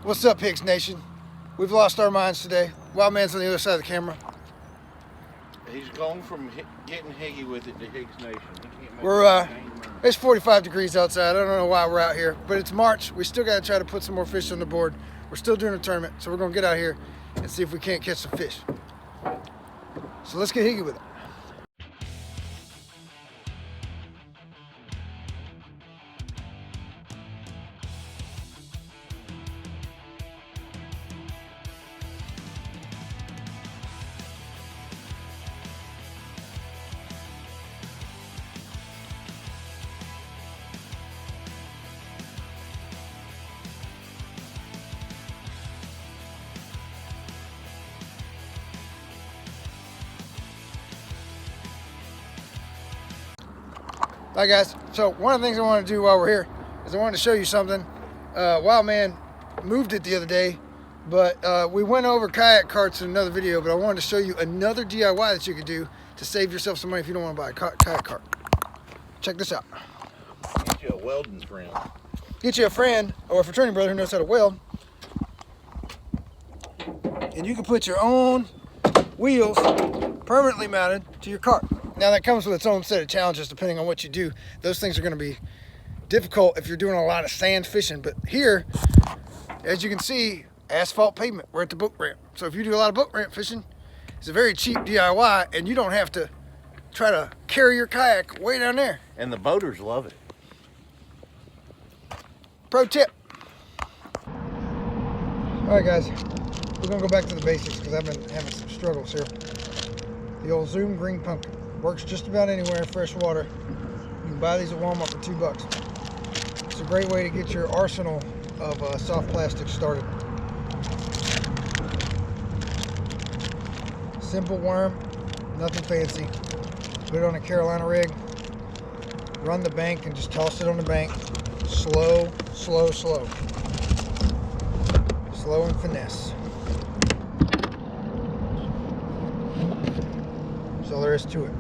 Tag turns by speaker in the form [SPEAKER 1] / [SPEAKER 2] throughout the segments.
[SPEAKER 1] What's up, Hicks Nation? We've lost our minds today. Wild Man's on the other side of the camera.
[SPEAKER 2] He's gone from getting higgy with it to Hicks Nation.
[SPEAKER 1] It's 45 degrees outside. I don't know why we're out here, but it's March. We still got to try to put some more fish on the board. We're still doing a tournament, so we're going to get out here and see if we can't catch some fish. So let's get higgy with it. Alright guys, so one of the things I want to do while we're here is I wanted to show you something. Wild Man moved it the other day, but we went over kayak carts in another video, but I wanted to show you another DIY that you could do to save yourself some money if you don't want to buy a kayak cart. Check this out.
[SPEAKER 2] Get you a welding friend.
[SPEAKER 1] Get you a friend or a fraternity brother who knows how to weld, and you can put your own wheels permanently mounted to your cart. Now that comes with its own set of challenges depending on what you do. Those things are going to be difficult if you're doing a lot of sand fishing. But here, as you can see, asphalt pavement. We're at the boat ramp. So if you do a lot of boat ramp fishing, it's a very cheap DIY and you don't have to try to carry your kayak way down there.
[SPEAKER 2] And the boaters love it.
[SPEAKER 1] Pro tip. All right guys, we're going to go back to the basics because I've been having some struggles here. The old Zoom green pumpkin. Works just about anywhere in fresh water. You can buy these at Walmart for $2. It's a great way to get your arsenal of soft plastic started. Simple worm, nothing fancy. Put it on a Carolina rig, run the bank and just toss it on the bank. Slow, slow, slow. Slow and finesse. That's all there is to it.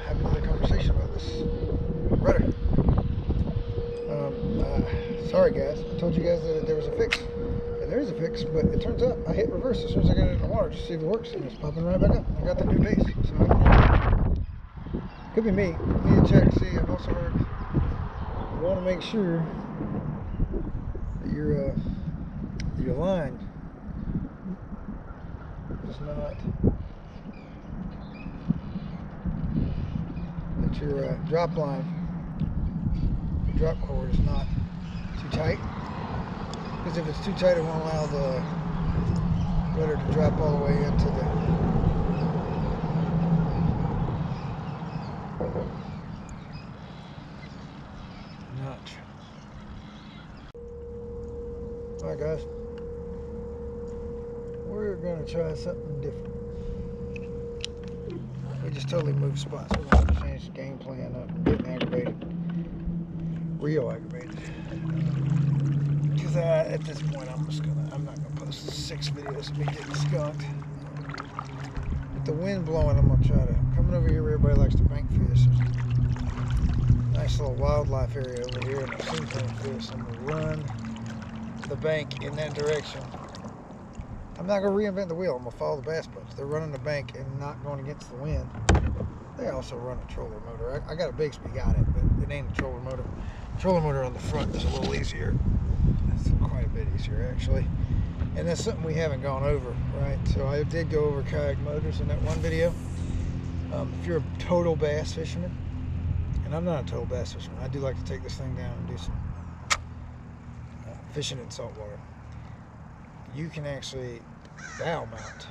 [SPEAKER 1] Have another conversation about this rudder. Sorry guys, I told you guys that there was a fix. And there is a fix, but it turns out I hit reverse as soon as I got it in the water just to see if it works, and it's popping right back up. I got the new base, so could be me. Need to check. See, I've also heard you want to make sure that your line is not. Your drop line, your drop cord is not too tight, because if it's too tight it won't allow the rudder to drop all the way into the notch. Alright guys, we're going to try something different. We just totally moved spots. We're going to change the game plan up. I'm getting aggravated. Real aggravated. Because at this point, I'm not going to post 6 videos of me getting skunked. With the wind blowing, I'm going to try to, coming over here where everybody likes to bank fish. Nice little wildlife area over here, and I've seen bank fish. I'm going to run the bank in that direction. I'm not going to reinvent the wheel. I'm going to follow the bass boats. They're running the bank and not going against the wind. They also run a trolling motor. I got a Bixby, got it, but it ain't a trolling motor. Trolling motor on the front is a little easier. It's quite a bit easier, actually. And that's something we haven't gone over, right? So I did go over kayak motors in that one video. If you're a total bass fisherman, and I'm not a total bass fisherman, I do like to take this thing down and do some fishing in salt water. You can actually bow mount.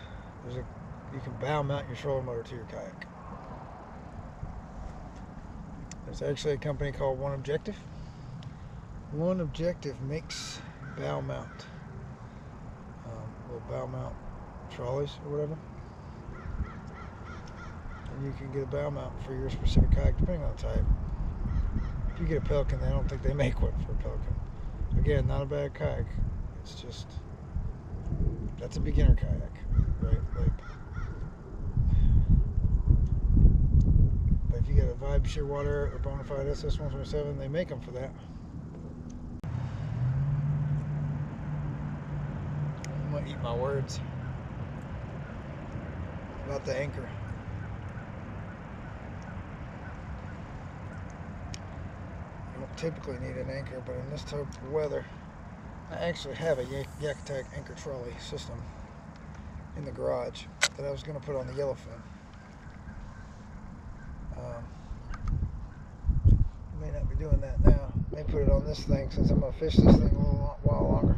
[SPEAKER 1] You can bow mount your trolling motor to your kayak. There's actually a company called One Objective. One Objective makes bow mount, little bow mount trolleys or whatever. And you can get a bow mount for your specific kayak depending on the type. If you get a Pelican, I don't think they make one for a Pelican. Again, not a bad kayak. It's just, that's a beginner kayak, right? Like, you got a Vibe Shearwater or Bonafide SS127, they make them for that. I'm gonna eat my words about the anchor. You don't typically need an anchor, but in this type of weather, I actually have a Yak-Attack anchor trolley system in the garage that I was going to put on the yellowfin. May not be doing that now. May put it on this thing since I'm going to fish this thing a little while longer.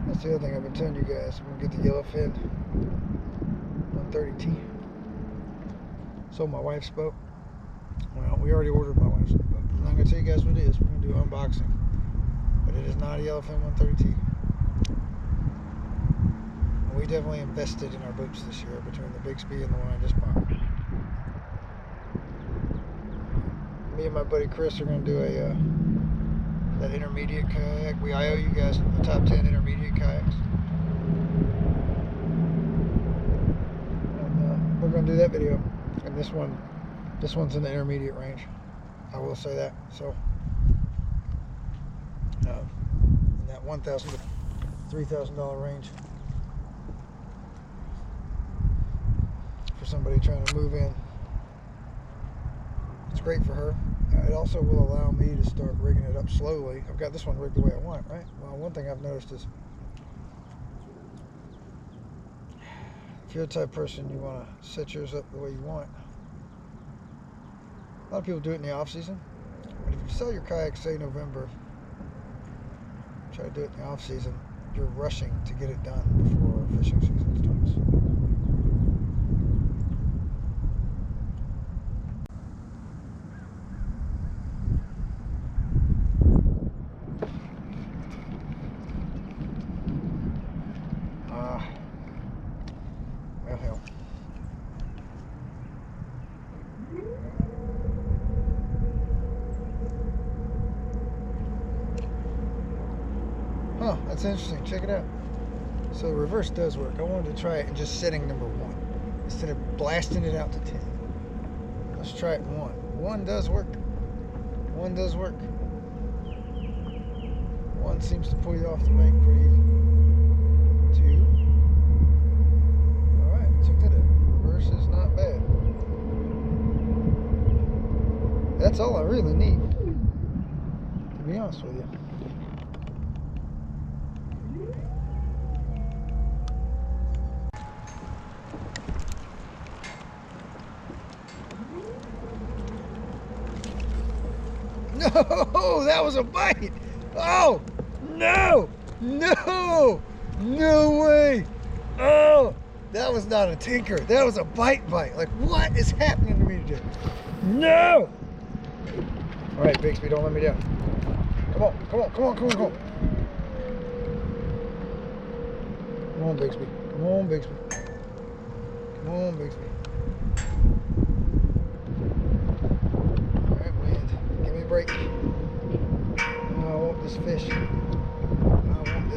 [SPEAKER 1] That's the other thing I've been telling you guys. I'm going to get the yellowfin 130T. So my wife's boat. Well, we already ordered my wife's boat. I'm not going to tell you guys what it is. We're going to do an unboxing. But it is not a yellowfin 130T. And we definitely invested in our boats this year between the Bixby and the one I just bought. Me and my buddy Chris are going to do a that intermediate kayak. I owe you guys the top 10 intermediate kayaks. And we're going to do that video. And this one's in the intermediate range. I will say that. So, in that $1,000 to $3,000 range for somebody trying to move in. It's great for her. It also will allow me to start rigging it up slowly. I've got this one rigged the way I want, right? Well, one thing I've noticed is if you're the type of person you want to set yours up the way you want, a lot of people do it in the off season. But if you sell your kayak, say November, try to do it in the off season, you're rushing to get it done before fishing season starts. Well, hell. Huh, that's interesting. Check it out. So the reverse does work. I wanted to try it in just setting number 1 instead of blasting it out to 10. Let's try it in 1. 1 does work. 1 does work. 1 seems to pull you off the bank pretty easy. 2. Alright, check that out. Reverse is not bad. That's all I really need, to be honest with you. No, that was a bite. Oh, no, no, no way. Oh, that was not a tinker. That was a bite. Like, what is happening to me today? No. All right, Bixby, don't let me down. Come on. Come on, Bixby. Come on, Bixby. Break. Oh, I want this fish. Oh man.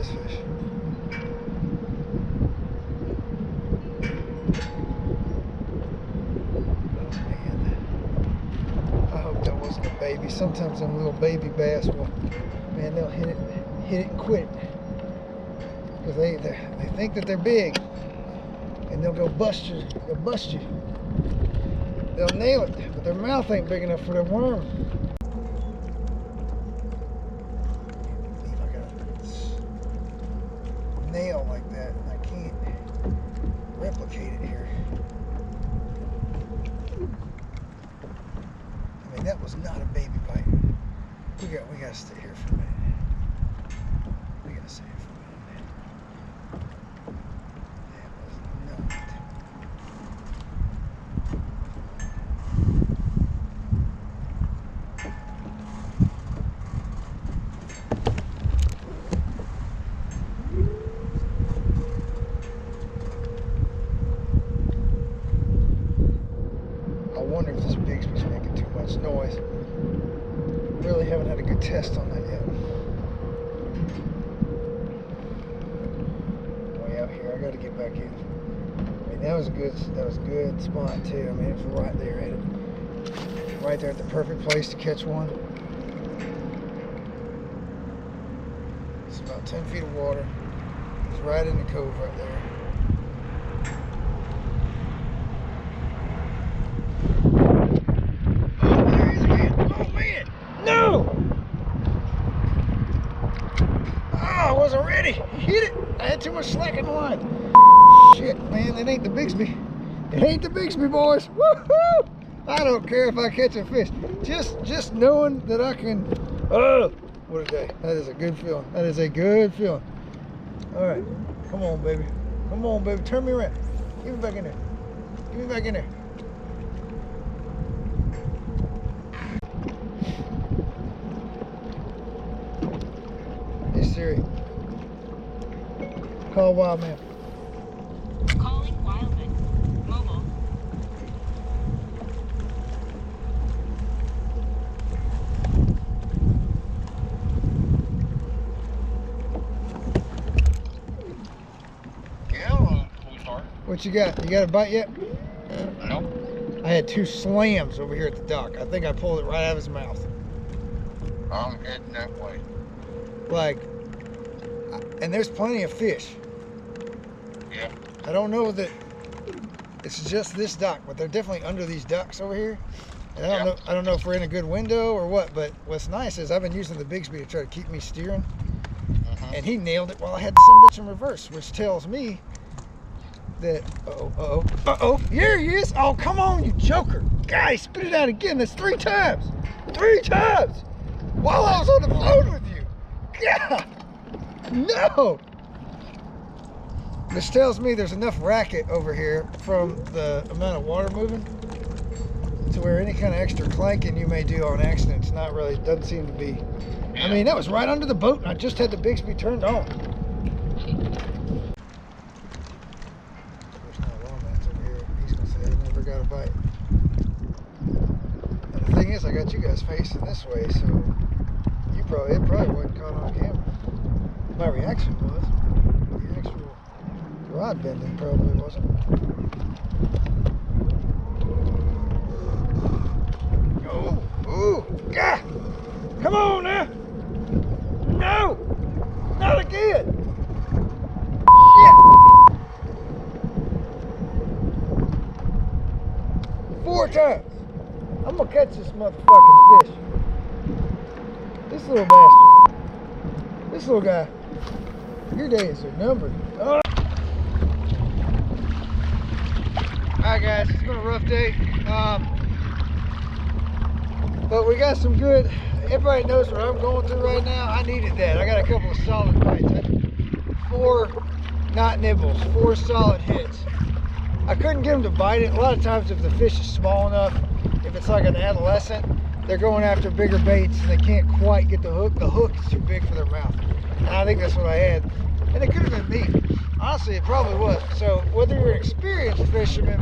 [SPEAKER 1] I hope that wasn't a baby. Sometimes them little baby bass will, man, they'll hit it and quit. Because they think that they're big. And they'll go bust you. They'll nail it, but their mouth ain't big enough for their worm. Nail like that, and I can't replicate it here. I mean, that was not a baby bite. We gotta stay here for a minute. That was not. I wonder if this Bixby's making too much noise. Really haven't had a good test on that yet. Way out here, I got to get back in. I mean, that was a good spot too. I mean, it was right there at it, right there at the perfect place to catch one. It's about 10 feet of water. It's right in the cove right there. Oh, there he is again. Oh man, no! Oh, I wasn't ready. He hit it. I had too much slack in the line. Shit, man, it ain't the Bixby. It ain't the Bixby, boys. Woohoo! I don't care if I catch a fish. Just knowing that I can. Oh, what a day. That is a good feeling. That is a good feeling. All right, come on, baby. Come on, baby. Turn me around. Give me back in there. Give me back in there. Hey Siri. Call Wildman.
[SPEAKER 3] Calling Wildman. Mobile.
[SPEAKER 2] Yeah, sweetheart.
[SPEAKER 1] What you got? You got a bite yet?
[SPEAKER 2] No.
[SPEAKER 1] I had 2 slams over here at the dock. I think I pulled it right out of his mouth.
[SPEAKER 2] I'm heading that way.
[SPEAKER 1] Like, and there's plenty of fish.
[SPEAKER 2] Yeah.
[SPEAKER 1] I don't know that it's just this dock, but they're definitely under these docks over here. And I don't know if we're in a good window or what, but what's nice is I've been using the Bixby to try to keep me steering. And he nailed it while I had some bitch in reverse, which tells me that, here he is. Oh, come on, you joker. Guy, spit it out again. That's 3 times. 3 times. While I was on the phone with you. God, no. This tells me there's enough racket over here from the amount of water moving to where any kind of extra clanking you may do on accident, it's not really, doesn't seem to be. I mean, that was right under the boat and I just had the Bixby turned on. There's no romance over here. He's gonna say I never got a bite. And the thing is, I got you guys facing this way, so it probably wasn't caught on camera. My reaction was, the actual rod bending probably wasn't. Oh, ooh, God! Come on now! No! Not again! Shit! 4 times! I'm gonna catch this motherfucking fish. This little bastard. This little guy. Your days are numbered. Oh. Alright guys, it's been a rough day. But we got some good, everybody knows what I'm going through right now. I needed that. I got a couple of solid bites. 4, not nibbles, 4 solid hits. I couldn't get them to bite it. A lot of times if the fish is small enough, if it's like an adolescent, they're going after bigger baits and they can't quite get the hook. The hook is too big for their mouth. And I think that's what I had. And it could have been me. Honestly, it probably was. So whether you're an experienced fisherman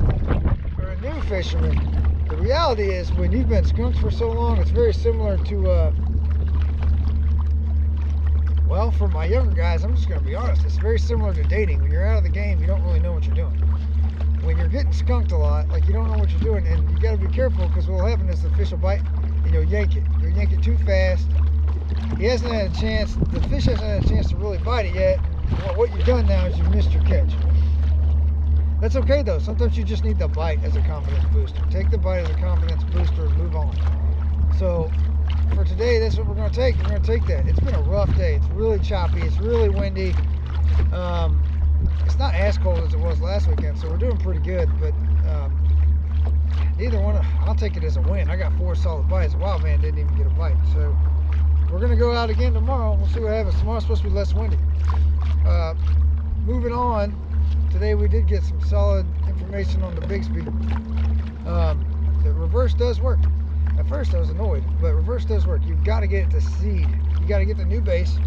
[SPEAKER 1] or a new fisherman, the reality is when you've been skunked for so long, it's very similar to, well, for my younger guys, I'm just going to be honest, it's very similar to dating. When you're out of the game, you don't really know what you're doing. When you're getting skunked a lot, like you don't know what you're doing, and you got to be careful because what will happen is the fish will bite and you'll yank it. You'll yank it too fast. He hasn't had a chance, the fish hasn't had a chance to really bite it yet. Well, what you've done now is you've missed your catch. That's okay though. Sometimes you just need the bite as a confidence booster. Take the bite as a confidence booster and move on. So for today, that's what we're going to take. We're going to take that. It's been a rough day. It's really choppy. It's really windy. It's not as cold as it was last weekend, so we're doing pretty good. But neither one, I'll take it as a win. I got 4 solid bites. Wildman didn't even get a bite. So we're going to go out again tomorrow. We'll see what happens. Tomorrow's supposed to be less windy. Moving on. Today we did get some solid information on the Bixby. The reverse does work. At first I was annoyed, but reverse does work. You've got to get it to seed. You got to get the new base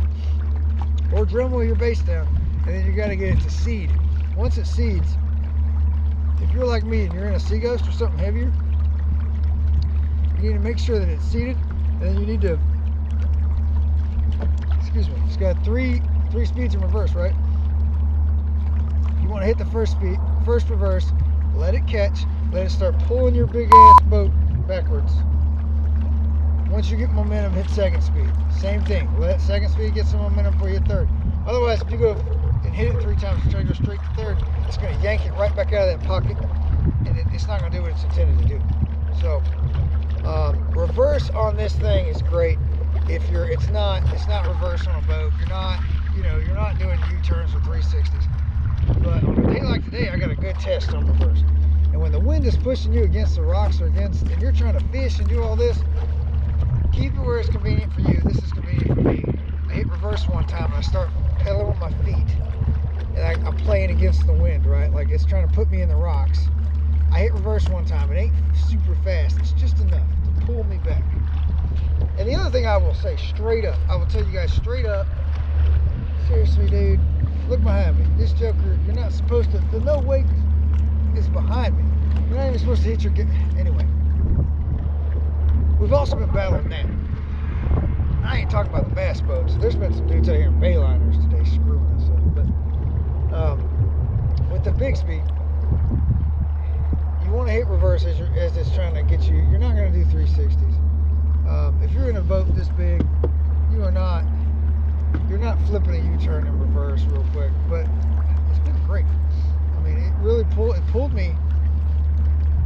[SPEAKER 1] or Dremel your base down, and then you got to get it to seed. Once it seeds, if you're like me and you're in a sea ghost or something heavier, you need to make sure that it's seeded, and then you need to, excuse me, it's got three speeds in reverse, right? You want to hit the first reverse, let it catch, let it start pulling your big ass boat backwards. Once you get momentum, hit second speed. Same thing. Let second speed get some momentum before you hit third. Otherwise, if you go and hit it 3 times and try to go straight to third, it's going to yank it right back out of that pocket, and it's not going to do what it's intended to do. So, reverse on this thing is great. If it's not reverse on a boat. You're not doing U-turns with 360s. But on a day like today, I got a good test on reverse. And when the wind is pushing you against the rocks and you're trying to fish and do all this, keep it where it's convenient for you. This is convenient for me. I hit reverse one time and I start pedaling with my feet. And I'm playing against the wind, right? Like it's trying to put me in the rocks. I hit reverse one time. It ain't super fast. It's just enough to pull me back. And the other thing I will say straight up, I will tell you guys straight up, seriously, dude, look behind me. This joker, you're not supposed to, the no wake is behind me. You're not even supposed to hit your, anyway. We've also been battling that. I ain't talking about the bass boats. There's been some dudes out here in bayliners today screwing us up. But with the big speed, you want to hit reverse as it's trying to get you. You're not going to do 360s. If you're in a boat this big, you're not flipping a U-turn in reverse real quick. But it's been great. I mean, it really pulled me.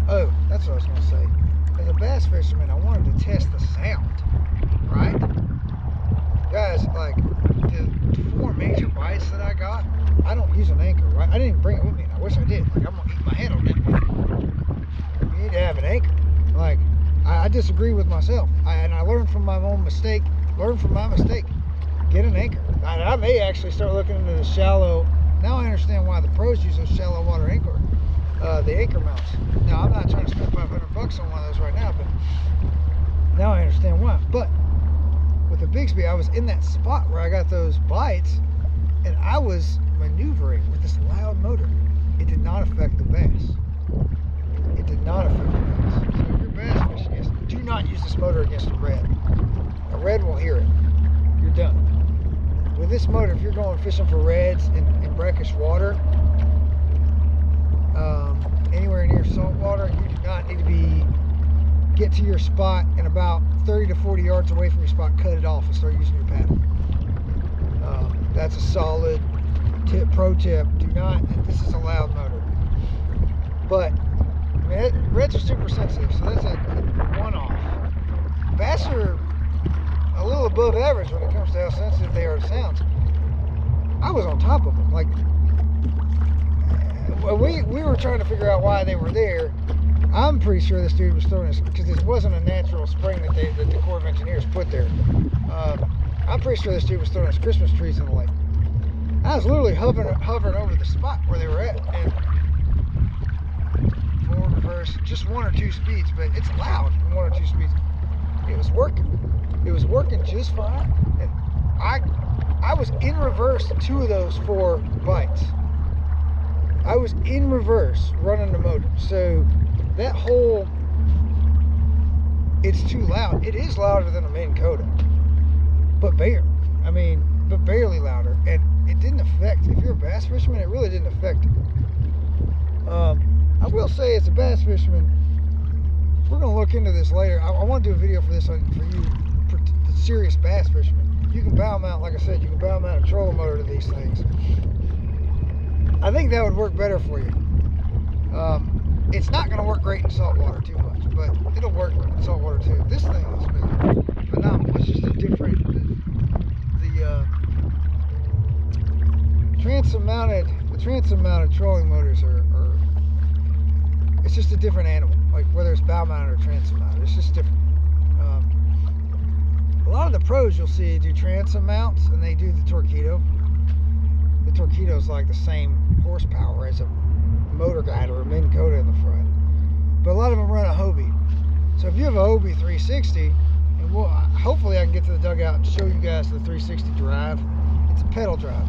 [SPEAKER 1] Oh, that's what I was going to say. As a bass fisherman, I wanted to test the sound, right? Guys, like the 4 major bites that I got, I don't use an anchor, right? I didn't even bring it with me, and I wish I did. Like, I'm gonna eat my head on that. You need to have an anchor. Like, I disagree with myself, and I learned from my own mistake. Learn from my mistake. Get an anchor. I may actually start looking into the shallow. Now I understand why the pros use those shallow water anchor. The anchor mounts. Now I'm not trying to spend $500 on one of those right now, but now I understand why. But with the Bixby, I was in that spot where I got those bites, and I was maneuvering with this loud motor. It did not affect the bass. It did not affect the bass. So if you're bass fishing, yes, do not use this motor against a red. A red will hear it. You're done. With this motor, if you're going fishing for reds in brackish water, anywhere near salt water, you do not need to get to your spot and about 30 to 40 yards away from your spot, cut it off and start using your paddle. That's a solid pro tip. Do not, this is a loud motor. But I mean, reds are super sensitive, so that's a one-off. Bass are a little above average when it comes to how sensitive they are to sounds. I was on top of them. Like, we were trying to figure out why they were there. I'm pretty sure this dude was throwing this because this wasn't a natural spring that the Corps of Engineers put there. I'm pretty sure this dude was throwing his Christmas trees in the lake. I was literally hovering over the spot where they were at, and forward, reverse, just 1 or 2 speeds, but it's loud in 1 or 2 speeds. It was working. It was working just fine, and I was in reverse 2 of those 4 bites. I was in reverse running the motor, so that whole, it's too loud. It is louder than a Minn Kota, but barely. I mean, but barely louder, and it didn't affect. If you're a bass fisherman, it really didn't affect it. I will say, as a bass fisherman, we're gonna look into this later. I want to do a video for this for you, for the serious bass fishermen. You can bow mount, like I said, you can bow mount a trolling motor to these things. I think that would work better for you. It's not going to work great in salt water too much, but it'll work in salt water too. This thing has been phenomenal. It's just a different, the transom mounted trolling motors are, it's just a different animal. Like whether it's bow mounted or transom mounted, it's just different. A lot of the pros you'll see do transom mounts, and they do the torpedo. The torpedo's like the same horsepower as a motor guide or a Minn Kota in the front, but a lot of them run a Hobie. So if you have a Hobie 360, and hopefully I can get to the dugout and show you guys the 360 drive. It's a pedal drive.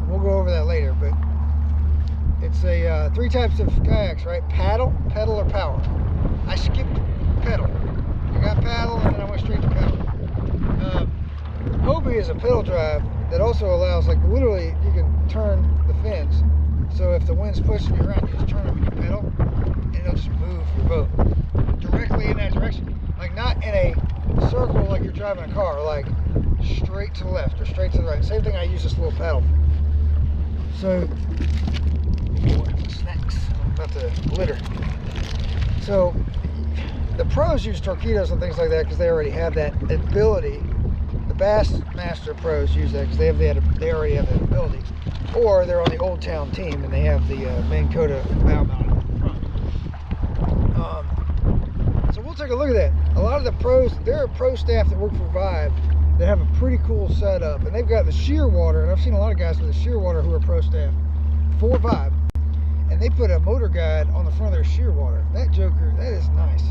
[SPEAKER 1] We'll go over that later, but it's a 3 types of kayaks, right? Paddle, or power. I skipped pedal. I got paddle and then I went straight to pedal. Hobie is a pedal drive that also allows, like, literally you can turn the fins. So if the wind's pushing you around, you just turn it with your pedal, and it'll just move your boat directly in that direction. Like, not in a circle like you're driving a car, like straight to the left or straight to the right. Same thing I use this little paddle for. So, snacks. I'm about to litter. So, the pros use Torqeedos and things like that because they already have that ability. The Bassmaster pros use that because they already have that ability. Or they're on the Old Town team and they have the Minn Kota bow mounted in front. So we'll take a look at that. A lot of the pros, there are pro staff that work for Vibe that have a pretty cool setup, and they've got the shear water, and I've seen a lot of guys with the shear water who are pro staff for Vibe, and they put a motor guide on the front of their shear water. That joker, that is nice.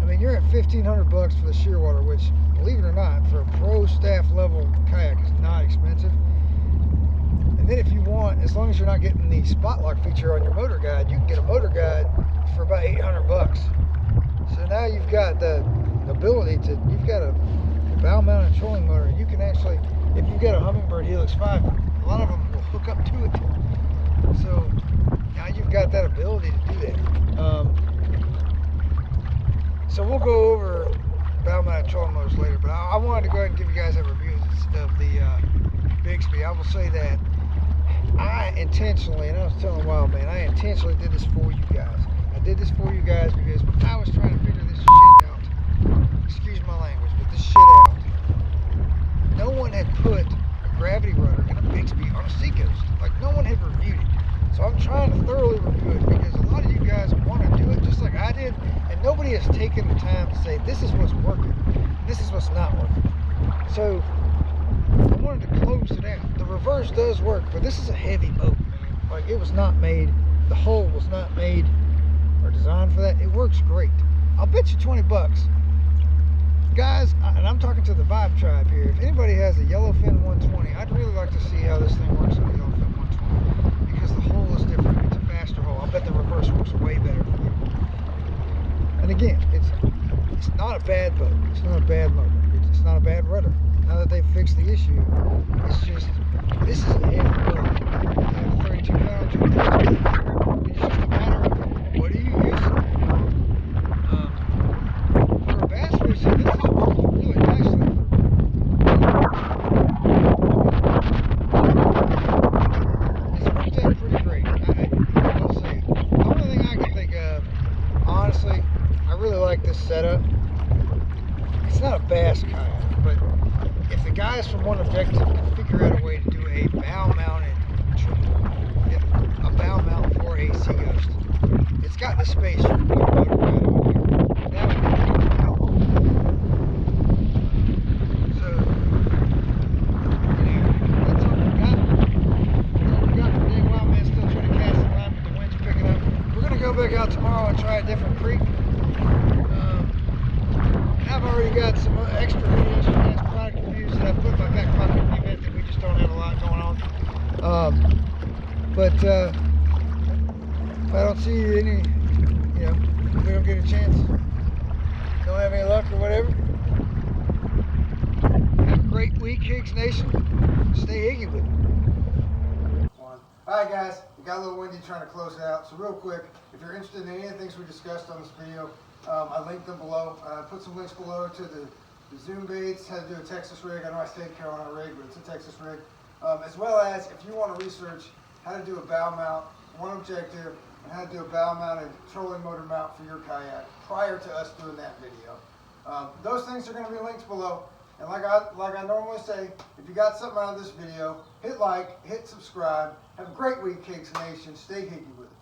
[SPEAKER 1] I mean, you're at $1,500 for the shear water, which, believe it or not, for a pro staff level kayak is not expensive. And then if you want, as long as you're not getting the spot lock feature on your motor guide, you can get a motor guide for about $800. So now you've got the ability to, you've got a bow mounted trolling motor. You can actually, if you've got a Humminbird Helix 5, a lot of them will hook up to it. So now you've got that ability to do that. So we'll go over bow mounted trolling motors later, but I wanted to go ahead and give you guys a review of the Bixby. I will say that I intentionally, and I was telling Wildman, I intentionally did this for you guys. I did this for you guys because when I was trying to figure this shit out, excuse my language, but this shit out, no one had put a gravity rudder in a Bixby on a Seacoast. Like, no one had reviewed it. So I'm trying to thoroughly review it because a lot of you guys want to do it just like I did, and nobody has taken the time to say, this is what's working, this is what's not working. So I wanted to close it out. The reverse does work, but this is a heavy boat, man. Like, it was not made, the hull was not made or designed for that. It works great. I'll bet you 20 bucks. Guys, and I'm talking to the Vibe tribe here, if anybody has a Yellowfin 120, I'd really like to see how this thing works on a Yellowfin 120 because the hull is different. It's a faster hull. I'll bet the reverse works way better for you. And again, it's not a bad boat. It's not a bad motor. It's not a bad rudder. Now that they've fixed the issue, it's just, this is a heavy boat. I have 32 pounds. It's just a matter of what do you use it for? For a bass fishing, this is really nicely. It's worked out pretty great. I'll say, the only thing I can think of, honestly, I really like this setup. It's not a bass kayak, but if the guys from One Objective can figure out a way to do a bow mounted mount for a Seacoast, it's got the space for a motor guide on here. That would be cool. So, that's all we got. That's all we got for today. Wildman's still trying to cast the line, but the wind's picking up. We're going to go back out tomorrow and try a different creek. I've already got some extra videos for guys, product reviews that I've put in my back pocket in the event that we just don't have a lot going on. But if I don't see you any, if we don't get a chance, don't have any luck or whatever, have a great week, Higgs Nation. Stay higgy with me. Alright guys, it got a little windy trying to close it out, so real quick, if you're interested in any of the things we discussed on this video, I linked them below. I put some links below to the zoom baits, how to do a Texas rig. I know I stayed Carolina rig, but it's a Texas rig. As well as if you want to research how to do a bow mount, One Objective, and how to do a bow mounted trolling motor mount for your kayak prior to us doing that video. Those things are going to be linked below. And like I normally say, if you got something out of this video, hit like, hit subscribe. Have a great week, Higgs Nation. Stay higgy with it.